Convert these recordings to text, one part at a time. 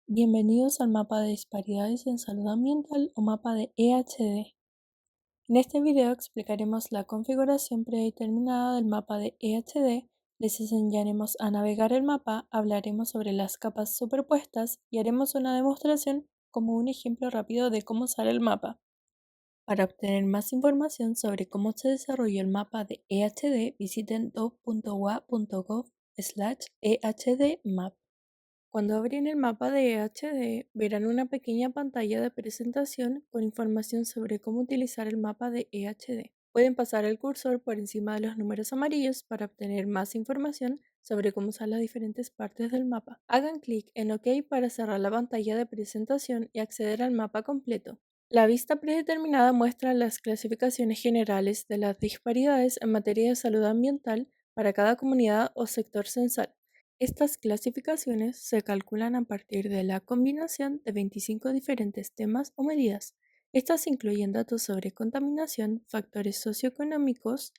Bienvenidos al mapa de disparidades en salud ambiental o mapa de EHD. En este video explicaremos la configuración predeterminada del mapa de EHD, les enseñaremos a navegar el mapa, hablaremos sobre las capas superpuestas y haremos una demostración como un ejemplo rápido de cómo usar el mapa. Para obtener más información sobre cómo se desarrolló el mapa de EHD, visiten doc.ua.gov/ehdmap. Cuando abren el mapa de EHD, verán una pequeña pantalla de presentación con información sobre cómo utilizar el mapa de EHD. Pueden pasar el cursor por encima de los números amarillos para obtener más información sobre cómo usar las diferentes partes del mapa. Hagan clic en OK para cerrar la pantalla de presentación y acceder al mapa completo. La vista predeterminada muestra las clasificaciones generales de las disparidades en materia de salud ambiental para cada comunidad o sector censal. Estas clasificaciones se calculan a partir de la combinación de 25 diferentes temas o medidas. Estas incluyen datos sobre contaminación, factores socioeconómicos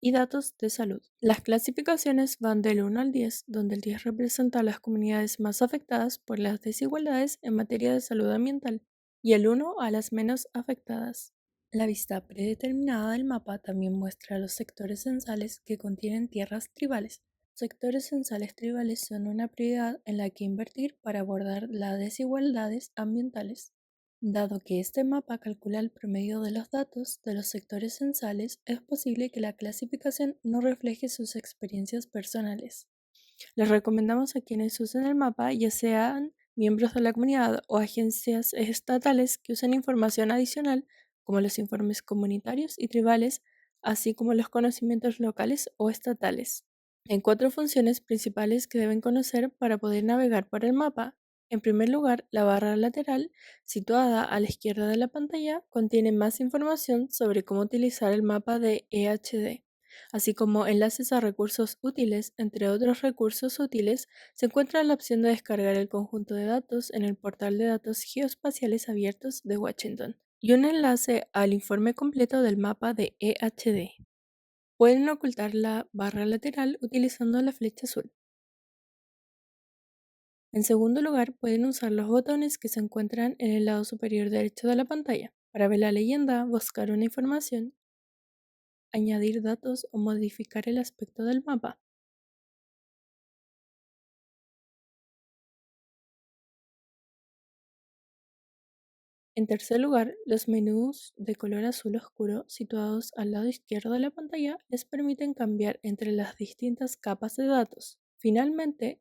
y datos de salud. Las clasificaciones van del 1 al 10, donde el 10 representa a las comunidades más afectadas por las desigualdades en materia de salud ambiental y el 1 a las menos afectadas. La vista predeterminada del mapa también muestra los sectores censales que contienen tierras tribales. Sectores censales tribales son una prioridad en la que invertir para abordar las desigualdades ambientales. Dado que este mapa calcula el promedio de los datos de los sectores censales, es posible que la clasificación no refleje sus experiencias personales. Les recomendamos a quienes usen el mapa, ya sean miembros de la comunidad o agencias estatales, que usen información adicional como los informes comunitarios y tribales, así como los conocimientos locales o estatales. Hay 4 funciones principales que deben conocer para poder navegar por el mapa. En primer lugar, la barra lateral, situada a la izquierda de la pantalla, contiene más información sobre cómo utilizar el mapa de EHD. Así como enlaces a recursos útiles. Entre otros recursos útiles, se encuentra la opción de descargar el conjunto de datos en el portal de datos geoespaciales abiertos de Washington y un enlace al informe completo del mapa de EHD. Pueden ocultar la barra lateral utilizando la flecha azul. En segundo lugar, pueden usar los botones que se encuentran en el lado superior derecho de la pantalla para ver la leyenda, buscar una información, añadir datos o modificar el aspecto del mapa. En tercer lugar, los menús de color azul oscuro situados al lado izquierdo de la pantalla les permiten cambiar entre las distintas capas de datos. Finalmente,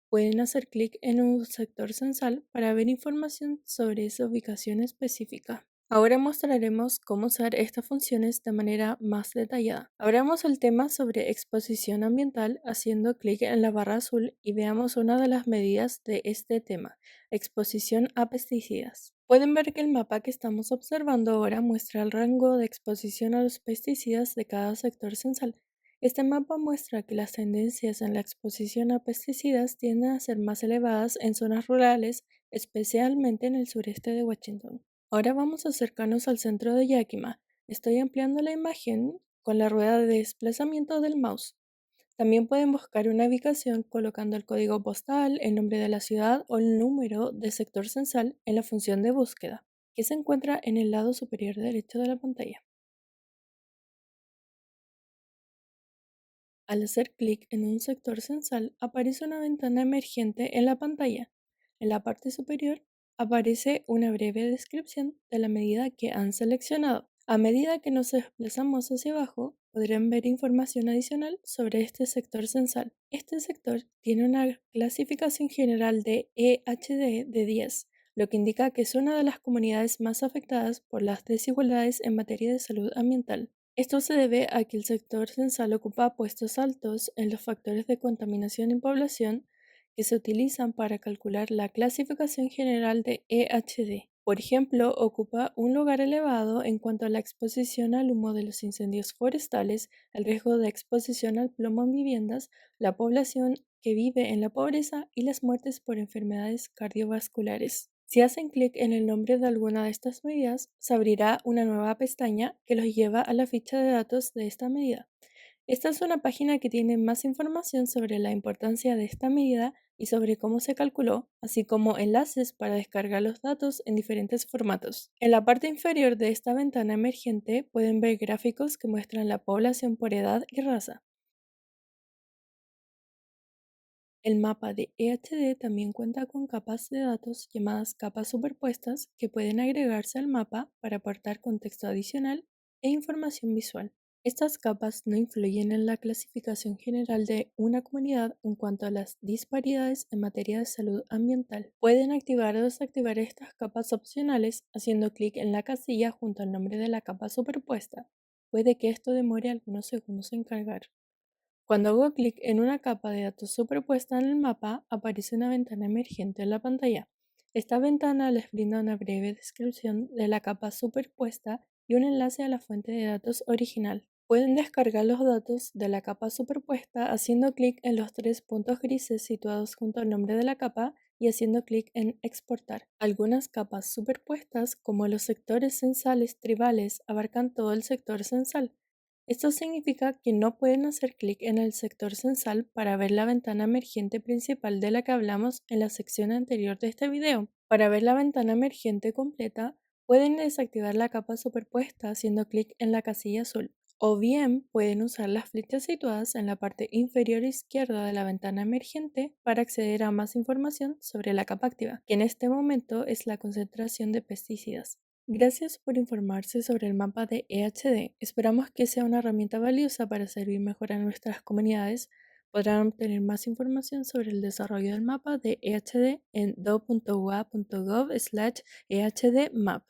pueden hacer clic en un sector censal para ver información sobre esa ubicación específica. Ahora mostraremos cómo usar estas funciones de manera más detallada. Abramos el tema sobre exposición ambiental haciendo clic en la barra azul y veamos una de las medidas de este tema, exposición a pesticidas. Pueden ver que el mapa que estamos observando ahora muestra el rango de exposición a los pesticidas de cada sector censal. Este mapa muestra que las tendencias en la exposición a pesticidas tienden a ser más elevadas en zonas rurales, especialmente en el sureste de Washington. Ahora vamos a acercarnos al centro de Yakima. Estoy ampliando la imagen con la rueda de desplazamiento del mouse. También pueden buscar una ubicación colocando el código postal, el nombre de la ciudad o el número de sector censal en la función de búsqueda, que se encuentra en el lado superior derecho de la pantalla. Al hacer clic en un sector censal, aparece una ventana emergente en la pantalla. En la parte superior aparece una breve descripción de la medida que han seleccionado. A medida que nos desplazamos hacia abajo, podrán ver información adicional sobre este sector censal. Este sector tiene una clasificación general de EHD de 10, lo que indica que es una de las comunidades más afectadas por las desigualdades en materia de salud ambiental. Esto se debe a que el sector censal ocupa puestos altos en los factores de contaminación y población que se utilizan para calcular la clasificación general de EHD. Por ejemplo, ocupa un lugar elevado en cuanto a la exposición al humo de los incendios forestales, el riesgo de exposición al plomo en viviendas, la población que vive en la pobreza y las muertes por enfermedades cardiovasculares. Si hacen clic en el nombre de alguna de estas medidas, se abrirá una nueva pestaña que los lleva a la ficha de datos de esta medida. Esta es una página que tiene más información sobre la importancia de esta medida y sobre cómo se calculó, así como enlaces para descargar los datos en diferentes formatos. En la parte inferior de esta ventana emergente pueden ver gráficos que muestran la población por edad y raza. El mapa de EHD también cuenta con capas de datos llamadas capas superpuestas que pueden agregarse al mapa para aportar contexto adicional e información visual. Estas capas no influyen en la clasificación general de una comunidad en cuanto a las disparidades en materia de salud ambiental. Pueden activar o desactivar estas capas opcionales haciendo clic en la casilla junto al nombre de la capa superpuesta. Puede que esto demore algunos segundos en cargar. Cuando hago clic en una capa de datos superpuesta en el mapa, aparece una ventana emergente en la pantalla. Esta ventana les brinda una breve descripción de la capa superpuesta y un enlace a la fuente de datos original. Pueden descargar los datos de la capa superpuesta haciendo clic en los tres puntos grises situados junto al nombre de la capa y haciendo clic en exportar. Algunas capas superpuestas, como los sectores censales tribales, abarcan todo el sector censal. Esto significa que no pueden hacer clic en el sector censal para ver la ventana emergente principal de la que hablamos en la sección anterior de este video. Para ver la ventana emergente completa, pueden desactivar la capa superpuesta haciendo clic en la casilla azul, o bien pueden usar las flechas situadas en la parte inferior izquierda de la ventana emergente para acceder a más información sobre la capa activa, que en este momento es la concentración de pesticidas. Gracias por informarse sobre el mapa de EHD. Esperamos que sea una herramienta valiosa para servir mejor a nuestras comunidades. Podrán obtener más información sobre el desarrollo del mapa de EHD en do.ua.gov/ehdmap.